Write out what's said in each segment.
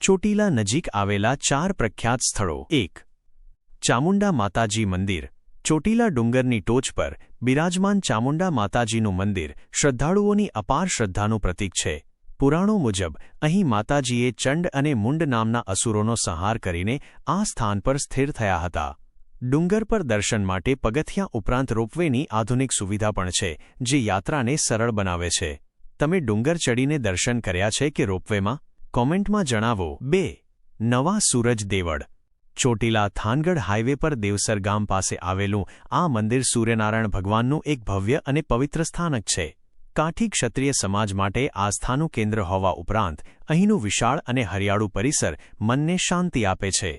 ચોટીલા નજીક આવેલા 4 પ્રખ્યાત સ્થળો 1. ચામુંડા માતાજી મંદિર. ચોટીલા ડુંગરની ટોચ પર બિરાજમાન ચામુંડા માતાજીનું મંદિર શ્રદ્ધાળુઓની અપાર શ્રદ્ધાનું પ્રતીક છે. પુરાણો મુજબ અહીં માતાજીએ ચંડ અને મુંડ નામના અસુરોનો સંહાર કરીને આ સ્થાન પર સ્થિર થયા હતા. ડુંગર પર દર્શન માટે પગથિયાં ઉપરાંત રોપવેની આધુનિક સુવિધા પણ છે, જે યાત્રાને સરળ બનાવે છે. તમે ડુંગર ચડીને દર્શન કર્યા છે કે રોપવેમાં? કોમેન્ટમાં જણાવો. 2. નવા સૂરજ દેવળ. ચોટીલા થાનગઢ હાઇવે પર દેવસર ગામ પાસે આવેલું આ મંદિર સૂર્યનારાયણ ભગવાનનું એક ભવ્ય અને પવિત્ર સ્થાનક છે. કાઠી ક્ષત્રિય સમાજ માટે આસ્થાનું કેન્દ્ર હોવા ઉપરાંત અહીંનું વિશાળ અને હરિયાળું પરિસર મનને શાંતિ આપે છે.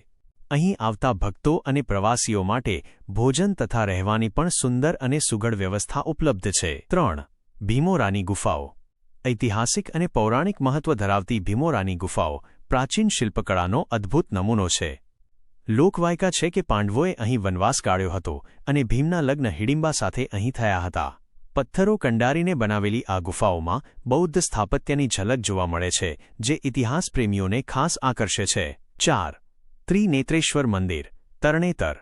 અહીં આવતા ભક્તો અને પ્રવાસીઓ માટે ભોજન તથા રહેવાની પણ સુંદર અને સુઘડ વ્યવસ્થા ઉપલબ્ધ છે. 3. ભીમોરાની ગુફાઓ. ઐતિહાસિક અને પૌરાણિક મહત્વ ધરાવતી ભીમોરાની ગુફાઓ પ્રાચીન શિલ્પકળાનો અદ્ભુત નમૂનો છે. લોકવાયકા છે કે પાંડવોએ અહીં વનવાસ ગાળ્યો હતો અને ભીમના લગ્ન હિડિંબા સાથે અહીં થયા હતા. પથ્થરો કંડારીને બનાવેલી આ ગુફાઓમાં બૌદ્ધ સ્થાપત્યની ઝલક જોવા મળે છે, જે ઇતિહાસ પ્રેમીઓને ખાસ આકર્ષે છે. 4. ત્રિનેત્રેશ્વર મંદિર, તરણેતર.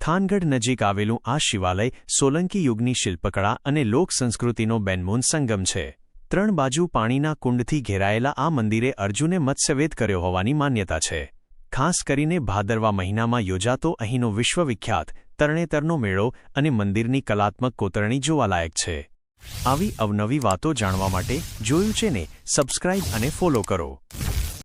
થાનગઢ નજીક આવેલું આ શિવાલય સોલંકી યુગની શિલ્પકળા અને લોક સંસ્કૃતિનો બેનમૂન સંગમ છે. 3 બાજુ પાણીના કુંડથી ઘેરાયેલા આ મંદિરે અર્જુને મત્સ્યવેદ કર્યો હોવાની માન્યતા છે. ખાસ કરીને ભાદરવા મહિનામાં યોજાતો અહીંનો વિશ્વવિખ્યાત તરણેતરનો મેળો અને મંદિરની કલાત્મક કોતરણી જોવાલાયક છે. આવી અવનવી વાતો જાણવા માટે જોયું છે ને સબસ્ક્રાઇબ અને ફોલો કરો.